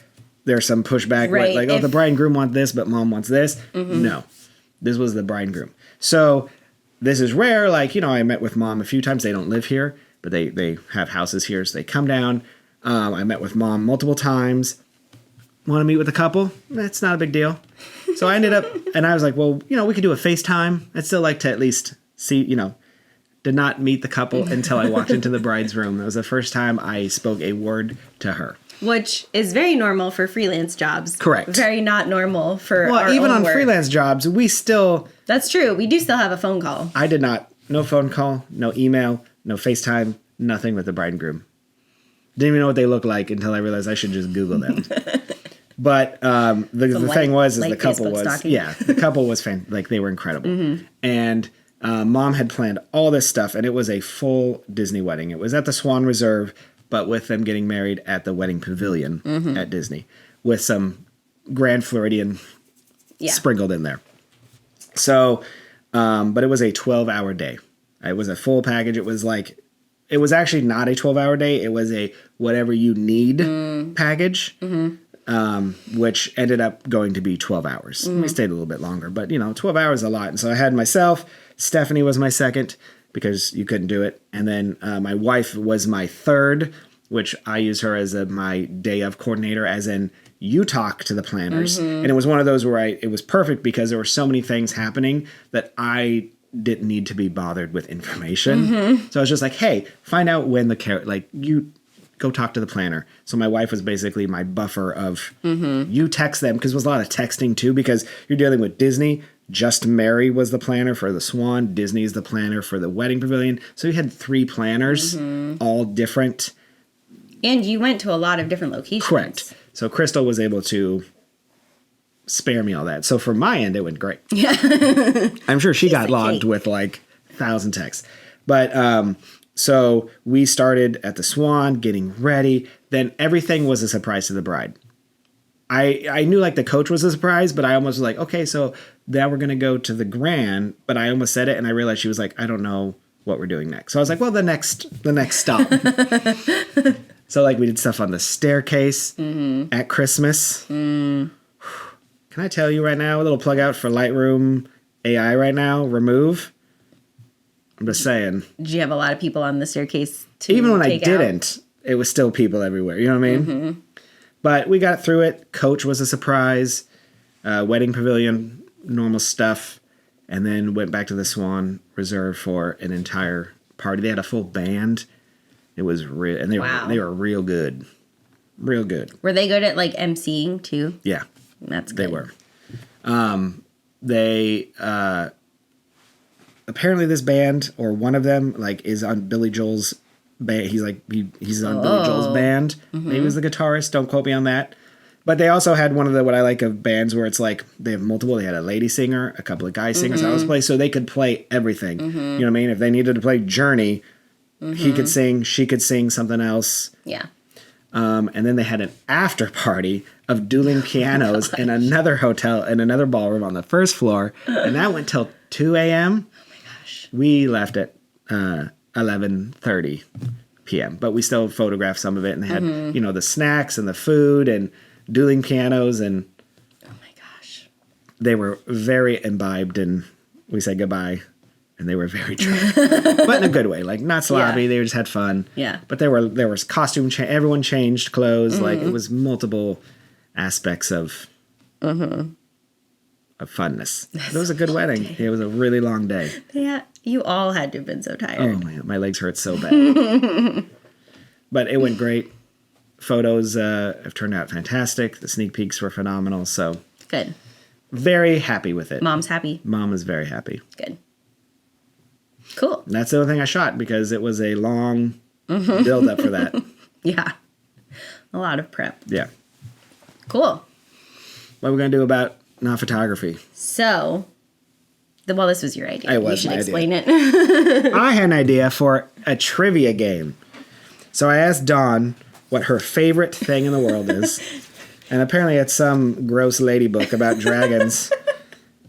there's some pushback. Right. Like, the bride and groom want this, but mom wants this. Mm-hmm. No, this was the bride and groom. So this is rare. Like, I met with mom a few times. They don't live here, but they have houses here. So they come down. I met with mom multiple times. Want to meet with a couple? That's not a big deal. So I ended up, and I was like, well, we could do a FaceTime. I'd still like to at least see, did not meet the couple until I walked into the bride's room. That was the first time I spoke a word to her. Which is very normal for freelance jobs. Correct. Very not normal for our even own on work. freelance jobs, we still... That's true. We do still have a phone call. I did not. No phone call, no email, no FaceTime, nothing with the bride and groom. Didn't even know what they looked like until I realized I should just Google them. But the thing was, the couple was... Stalking. Yeah, the couple was they were incredible. Mm-hmm. And mom had planned all this stuff, and it was a full Disney wedding. It was at the Swan Reserve, but with them getting married at the Wedding Pavilion at Disney, with some Grand Floridian sprinkled in there. So, but it was a 12-hour day. It was a full package. It was actually not a 12-hour day. It was a whatever you need package, which ended up going to be 12 hours. We stayed a little bit longer, but 12 hours is a lot. And so I had myself, Stephanie was my second, because you couldn't do it. And then my wife was my third, which I use her as my day of coordinator, as in you talk to the planners. Mm-hmm. And it was one of those where it was perfect because there were so many things happening that I didn't need to be bothered with information. Mm-hmm. So I was just like, hey, find out when you go talk to the planner. So my wife was basically my buffer of you text them, because it was a lot of texting too, because you're dealing with Disney. Just Mary was the planner for the Swan. Disney's the planner for the Wedding Pavilion. So you had 3 planners, all different. And you went to a lot of different locations. Correct. So Crystal was able to spare me all that. So for my end, it went great. Yeah. I'm sure she got logged with 1,000 texts. But so we started at the Swan, getting ready. Then everything was a surprise to the bride. I knew the coach was a surprise, but I almost was like, okay, so now we're going to go to the Grand, but I almost said it and I realized she was like, I don't know what we're doing next. So I was like, well, the next stop. So we did stuff on the staircase at Christmas. Mm. Can I tell you right now, a little plug out for Lightroom AI right now, remove. I'm just saying. Did you have a lot of people on the staircase to even when I out? didn't, it was still people everywhere. You know what I mean? Mm-hmm. But we got through it. Coach was a surprise. Wedding Pavilion, normal stuff. And then went back to the Swan Reserve for an entire party. They had a full band. It was real. And they were real good. Real good. Were they good at emceeing too? Yeah. That's good. They were. They apparently this band, or one of them, is on Billy Joel's band. He's on Billy Joel's band. Mm-hmm. Maybe he was the guitarist. Don't quote me on that. But they also had one of what I like of bands where it's they have multiple. They had a lady singer, a couple of guy singers that was play, so they could play everything. Mm-hmm. You know what I mean? If they needed to play Journey, he could sing, she could sing something else. Yeah. And then they had an after party of dueling pianos in another hotel, in another ballroom on the first floor. And that went till 2 a.m. Oh my gosh. We left at 11:30 p.m. But we still photographed some of it. And they had, the snacks and the food and dueling pianos. And oh my gosh. They were very imbibed, and we said goodbye. And they were very drunk, but in a good way. Not sloppy. Yeah. They just had fun. Yeah. But there was costume change. Everyone changed clothes. It was multiple aspects of funness. It was a good wedding. Day. It was a really long day. Yeah. You all had to have been so tired. Oh man, my legs hurt so bad. But it went great. Photos have turned out fantastic. The sneak peeks were phenomenal. So good. Very happy with it. Mom's happy. Mom is very happy. Good. Cool. And that's the other thing I shot, because it was a long build up for that. Yeah. A lot of prep. Yeah. Cool. What are we going to do about not photography? So, Well, this was your idea. It was you should my explain it. I had an idea for a trivia game. So I asked Dawn what her favorite thing in the world is. And apparently it's some gross lady book about dragons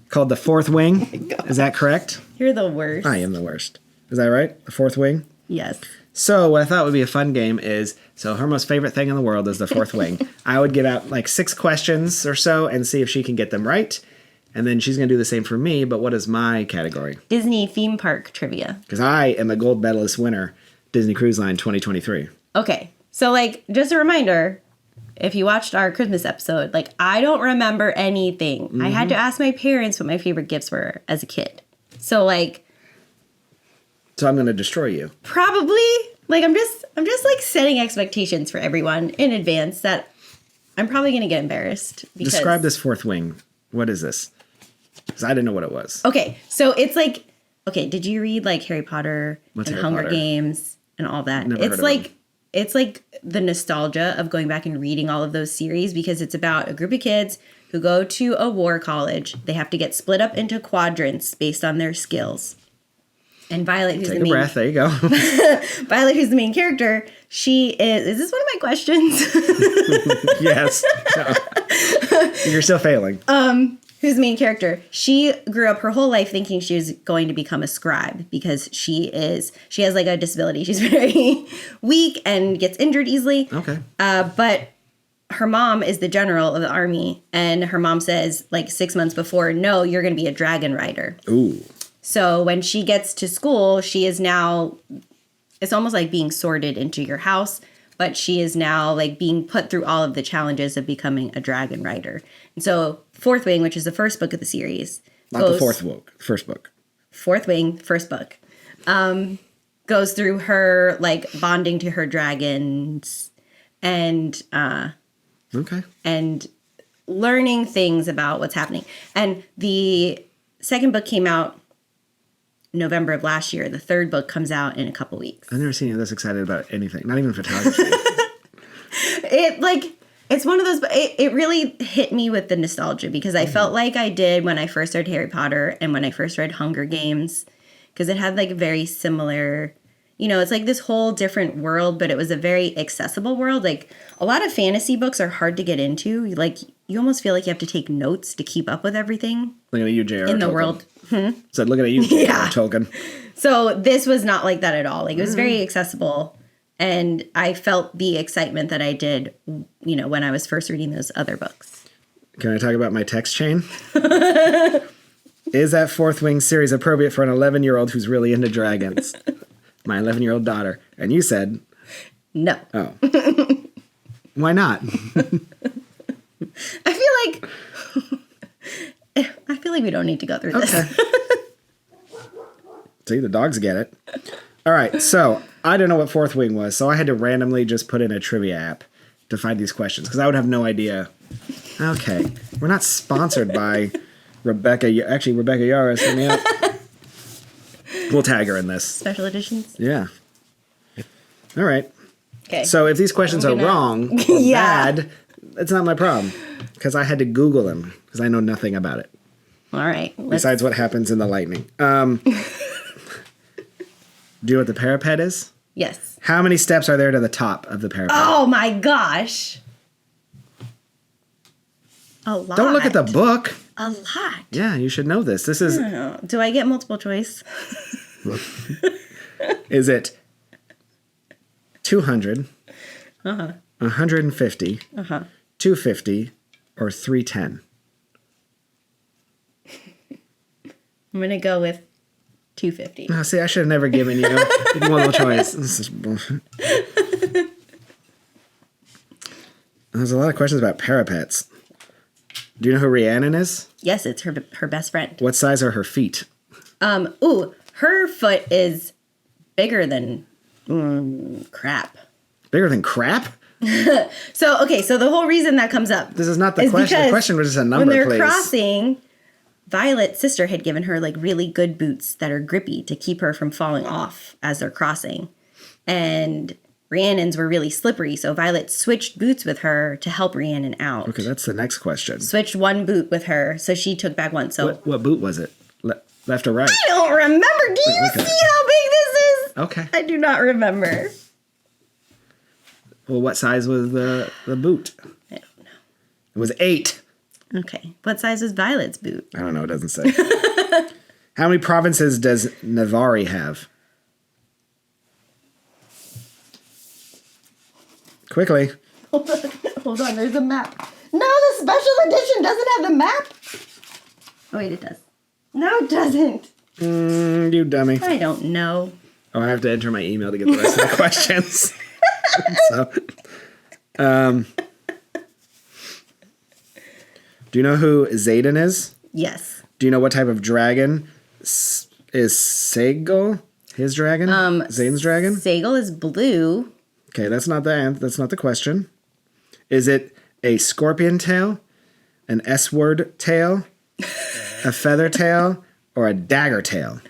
called The Fourth Wing. Is that correct? You're the worst. I am the worst. Is that right? The Fourth Wing? Yes. So what I thought would be a fun game is, so her most favorite thing in the world is The Fourth Wing. I would give out like 6 questions or so and see if she can get them right. And then she's going to do the same for me, but what is my category? Disney theme park trivia. Because I am a gold medalist winner, Disney Cruise Line 2023. Okay. So, like, just a reminder, if you watched our Christmas episode, like, I don't remember anything. I had to ask my parents what my favorite gifts were as a kid. So, like... So I'm going to destroy you. Probably. Like, I'm just like, setting expectations for everyone in advance that I'm probably going to get embarrassed. Because... Describe this Fourth Wing. What is this? Because I didn't know what it was. Okay. So, it's like... Okay, did you read, like, Harry Potter What's and Harry Hunger Potter? Games and all that? Never heard of them. It's like the nostalgia of going back and reading all of those series because it's about a group of kids who go to a war college. They have to get split up into quadrants based on their skills. And Violet, who's Take the a main breath. There you go. Violet, who's the main character, she is this one of my questions? Yes. No. You're still failing. Who's the main character? She grew up her whole life thinking she was going to become a scribe because she has like a disability. She's very weak and gets injured easily. Okay. But her mom is the general of the army, and her mom says like 6 months before, no, you're going to be a dragon rider. Ooh. So when she gets to school, she is now, it's almost like being sorted into your house, but she is now like being put through all of the challenges of becoming a dragon rider. And so Fourth Wing, which is the first book of the series. Not the fourth book. First book. Fourth Wing, first book. Goes through her like bonding to her dragons and Okay. and learning things about what's happening. And the second book came out November of last year. The third book comes out in a couple weeks. I've never seen you this excited about anything. Not even photography. It's one of those, it really hit me with the nostalgia because I felt like I did when I first read Harry Potter and when I first read Hunger Games, because it had like very similar, it's like this whole different world, but it was a very accessible world. Like a lot of fantasy books are hard to get into. Like you almost feel like you have to take notes to keep up with everything Looking at you, J.R. in the Tolkien. world. Said, looking at you, J.R. Yeah. Tolkien. So this was not like that at all. Like it was very accessible. And I felt the excitement that I did, when I was first reading those other books. Can I talk about my text chain? Is that Fourth Wing series appropriate for an 11-year-old who's really into dragons? My 11-year-old daughter. And you said, No. oh. Why not? I feel like we don't need to go through this. Okay. See, the dogs get it. All right, so I didn't know what Fourth Wing was, so I had to randomly just put in a trivia app to find these questions because I would have no idea. Okay, we're not sponsored by Rebecca. Actually, Rebecca Yaris, hit me up. We'll tag her in this. Special editions. Yeah. All right. Okay. So if these questions are wrong or Yeah. bad, it's not my problem because I had to Google them because I know nothing about it All right. besides what happens in the lightning. Do you know what the parapet is? Yes. How many steps are there to the top of the parapet? Oh my gosh. A lot. Don't look at the book. A lot. Yeah, you should know this. This is, Oh, do I get multiple choice? is it 200, 150, 250, or 310? I'm going to go with 250. Oh, see, I should have never given you multiple choice. This is bullshit. There's a lot of questions about parapets. Do you know who Rhiannon is? Yes, it's her best friend. What size are her feet? Her foot is bigger than crap. Bigger than crap? So the whole reason that comes up. This is not the is question. The because question was just a number, when they're please. crossing, Violet's sister had given her like really good boots that are grippy to keep her from falling off as they're crossing. And Rhiannon's were really slippery, so Violet switched boots with her to help Rhiannon out. Okay, that's the next question. Switched one boot with her, so she took back one. So What boot was it? Left or right? I don't remember. Do you Okay. see how big this is? Okay. I do not remember. Well, what size was the boot? I don't know. It was 8. Okay. What size was Violet's boot? I don't know. It doesn't say. How many provinces does Navarre have? Quickly. Hold on. There's a map. No, the special edition doesn't have the map. Oh, wait, it does. No, it doesn't. You dummy. I don't know. Oh, I have to enter my email to get the rest of the questions. So, do you know who Zayden is? Yes. Do you know what type of dragon is Sagal? His dragon? Zayden's dragon? Sagal is blue. Okay, that's not the question. Is it a scorpion tail, an S-word tail, a feather tail, or a dagger tail?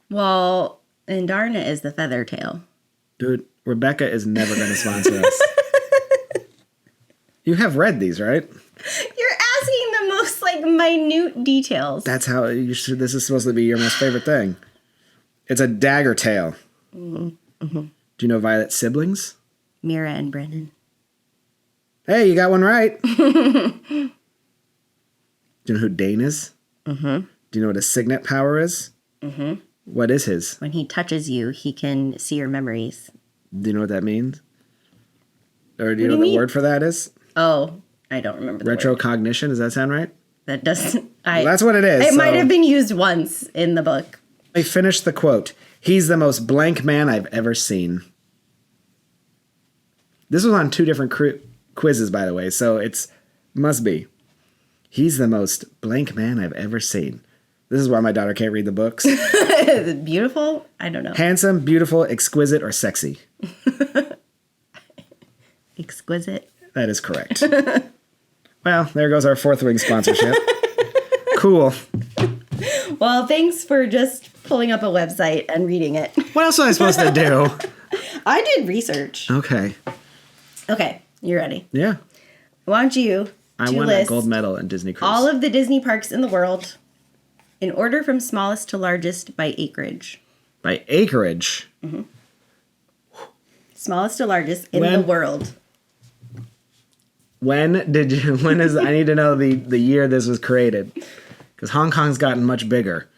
Well, Indarna is the feather tail. Dude, Rebecca is never going to sponsor us. You have read these, right? You're asking the most minute details. That's how you should. This is supposed to be your most favorite thing. It's a dagger tail. Mm-hmm. Do you know Violet's siblings? Mira and Brennan. Hey, you got one right. Do you know who Dane is? Mm-hmm. Do you know what a signet power is? Mm-hmm. What is his? When he touches you, he can see your memories. Do you know what that means? Or do you know What do you what the mean? word for that is? Oh, I don't remember the word. Retrocognition. Does that sound right? That doesn't... Well, that's what it is. It might so- have been used once in the book. I finished the quote. He's the most blank man I've ever seen. This was on 2 different quizzes, by the way, so must be. He's the most blank man I've ever seen. This is why my daughter can't read the books. Is it beautiful? I don't know. Handsome, beautiful, exquisite, or sexy? Exquisite. That is correct. Well, there goes our Fourth Wing sponsorship. Cool. Well, thanks for just pulling up a website and reading it. What else was I supposed to do? I did research. Okay. Okay, you ready? Yeah. I want you I to won that list gold medal in Disney Cruise. all of the Disney parks in the world in order from smallest to largest by acreage. By acreage. Smallest to largest in When- the world. When is, I need to know the year this was created. Because Hong Kong's gotten much bigger.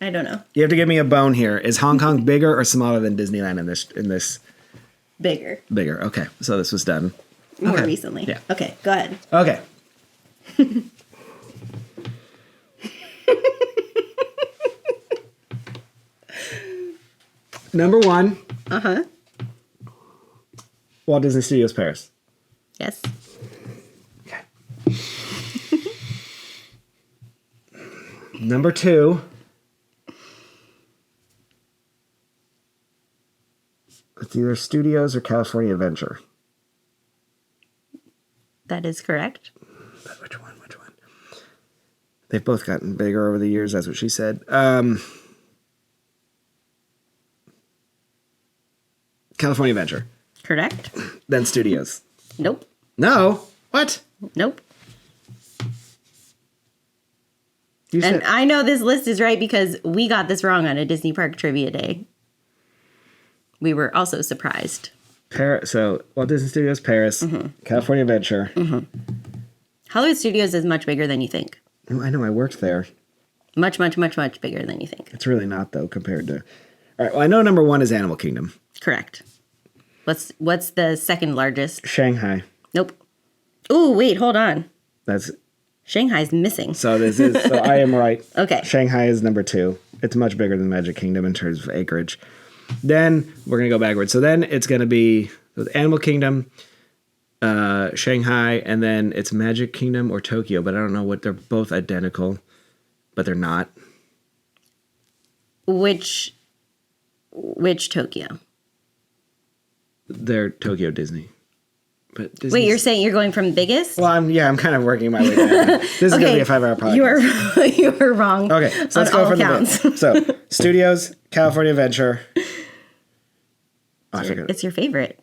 I don't know. You have to give me a bone here. Is Hong Kong bigger or smaller than Disneyland in this? Bigger. Bigger. Okay. So this was done. More Okay. recently. Yeah. Okay, go ahead. Okay. Number 1, Uh-huh. Walt Disney Studios Paris. Yes. Number 2, it's either Studios or California Adventure. That is correct. But which one? They've both gotten bigger over the years. That's what she said. California Adventure. Correct. Then Studios. Nope. No. What? Nope. You And said I know this list is right because we got this wrong on a Disney Park Trivia Day. We were also surprised. Paris. So Walt Disney Studios Paris, California Adventure. Hollywood Studios is much bigger than you think. Oh, I know. I worked there. Much, much, much, much bigger than you think. It's really not though compared to. All right. Well, I know number 1 is Animal Kingdom. Correct. What's the second largest? Shanghai. Nope. Ooh, wait, hold on. That's Shanghai's missing. so. This is so. I am right. Okay. Shanghai is number 2. It's much bigger than Magic Kingdom in terms of acreage. Then we're gonna go backwards. So then it's gonna be Animal Kingdom, Shanghai, and then it's Magic Kingdom or Tokyo. But I don't know what they're both identical, but they're not. Which Tokyo? They're Tokyo Disney. But Wait, Disney's- you're saying you're going from biggest? Well, I'm kind of working my way down. This is gonna be a 5-hour podcast. You are wrong. Okay, so let's on go all from counts. the bit. So Studios, California Adventure. Oh, I forget. It's your favorite.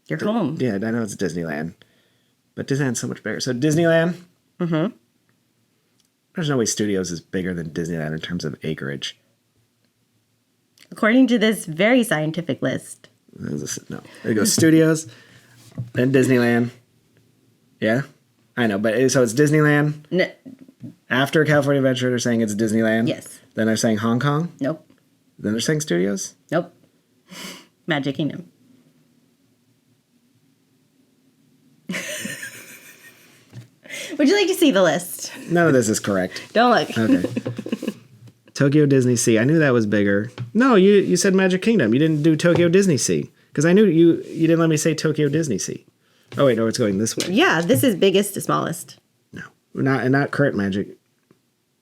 You're home. Yeah, I know it's Disneyland. But Disneyland's so much bigger. So Disneyland? Mm-hmm. There's no way Studios is bigger than Disneyland in terms of acreage. According to this very scientific list. No. There goes Studios, then Disneyland. Yeah? I know, but so it's Disneyland. After California Adventure, they're saying it's Disneyland. Yes. Then they're saying Hong Kong. Nope. Then they're saying Studios. Nope. Magic Kingdom. Would you like to see the list? None of this is correct. Don't look. Okay. Tokyo Disney Sea. I knew that was bigger. No, you said Magic Kingdom. You didn't do Tokyo Disney Sea. Because I knew you didn't let me say Tokyo Disney Sea. Oh, wait, no, it's going this way. Yeah, this is biggest to smallest. No. Not current Magic.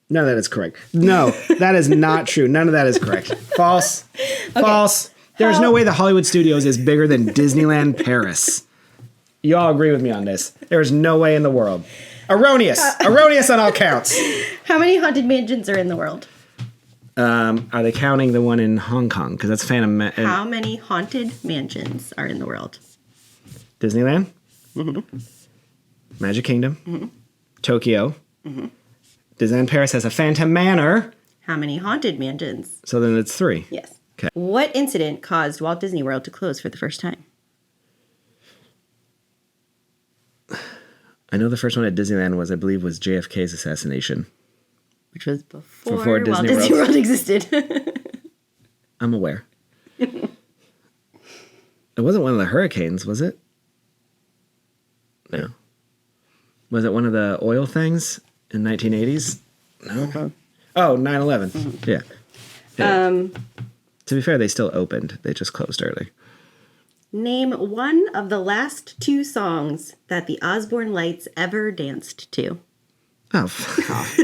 None of that is correct. No, that is not true. None of that is correct. False. Okay. False. There's no way the Hollywood Studios is bigger than Disneyland Paris. You all agree with me on this. There's no way in the world. Erroneous. Erroneous on all counts. How many haunted mansions are in the world? Are they counting the one in Hong Kong? Because that's Phantom... How many haunted mansions are in the world? Disneyland? Mm-hmm. Magic Kingdom? Mm-hmm. Tokyo? Mm-hmm. Disneyland Paris has a Phantom Manor. How many haunted mansions? So then it's 3. Yes. Okay. What incident caused Walt Disney World to close for the first time? I know the first one at Disneyland was JFK's assassination. Which was before Walt Disney World existed. I'm aware. It wasn't one of the hurricanes, was it? No. Was it one of the oil things in 1980s? No. Okay. Oh, 9/11. Mm-hmm. Yeah. To be fair, they still opened. They just closed early. Name one of the last 2 songs that the Osborne Lights ever danced to. Oh, fuck off.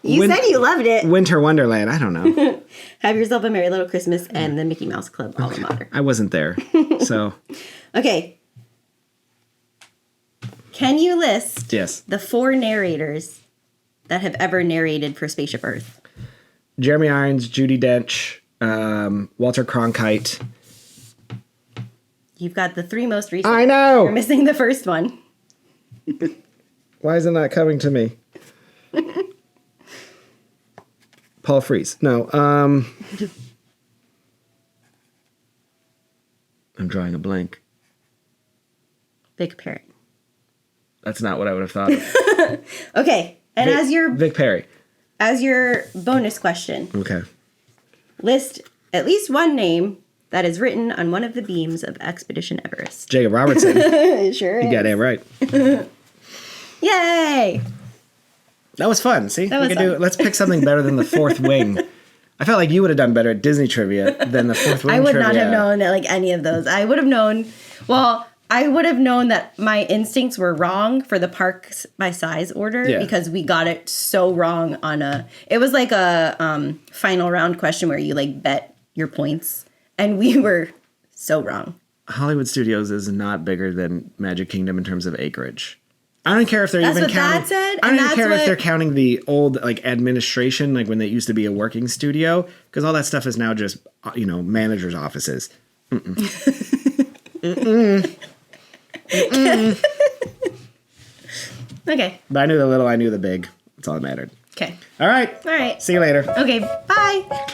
You said you loved it. Winter Wonderland. I don't know. Have Yourself a Merry Little Christmas and the Mickey Mouse Club alma mater. I wasn't there, so. Okay. Can you list Yes. the 4 narrators that have ever narrated for Spaceship Earth? Jeremy Irons, Judi Dench, Walter Cronkite. You've got the 3 most recent. I know! You're missing the first one. Why isn't that coming to me? Paul Frees. No. I'm drawing a blank. Vic Perry. That's not what I would have thought of. Okay. And Vic Perry. As your bonus question, Okay. list at least one name that is written on one of the beams of Expedition Everest. Jacob Robertson. Sure is. You got it right. Yay! That was fun. See? That was fun. Let's pick something better than the Fourth Wing. I felt like you would have done better at Disney trivia than the Fourth Wing I would trivia. not have known that any of those. I would have known that my instincts were wrong for the parks by size order because we got it so wrong it was like a final round question where you bet your points and we were so wrong. Hollywood Studios is not bigger than Magic Kingdom in terms of acreage. I don't care if they're even counting. Said, I don't even care if they're counting the old administration, when it used to be a working studio, because all that stuff is now just managers' offices. Mm-mm. Mm-mm. Mm-mm. Okay. But I knew the little, I knew the big. That's all that mattered. Okay. All right. All right. See you later. Okay. Bye.